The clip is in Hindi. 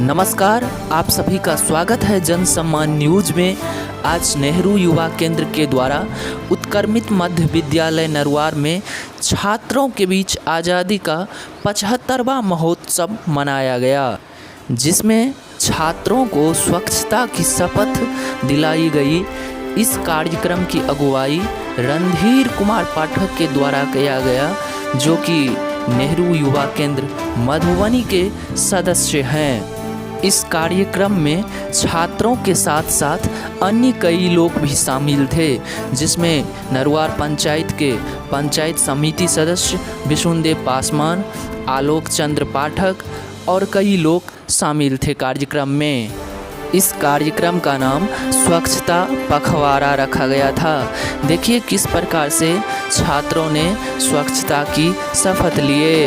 नमस्कार, आप सभी का स्वागत है जन सम्मान न्यूज में। आज नेहरू युवा केंद्र के द्वारा उत्क्रमित मध्य विद्यालय नरवार में छात्रों के बीच आज़ादी का 75वां महोत्सव मनाया गया, जिसमें छात्रों को स्वच्छता की शपथ दिलाई गई। इस कार्यक्रम की अगुवाई रणधीर कुमार पाठक के द्वारा किया गया, जो कि नेहरू युवा केंद्र मधुबनी के सदस्य हैं। इस कार्यक्रम में छात्रों के साथ साथ अन्य कई लोग भी शामिल थे, जिसमें नरवार पंचायत के पंचायत समिति सदस्य विष्णुदेव पासवान, आलोक चंद्र पाठक और कई लोग शामिल थे कार्यक्रम में। इस कार्यक्रम का नाम स्वच्छता पखवाड़ा रखा गया था। देखिए किस प्रकार से छात्रों ने स्वच्छता की शपथ लिए।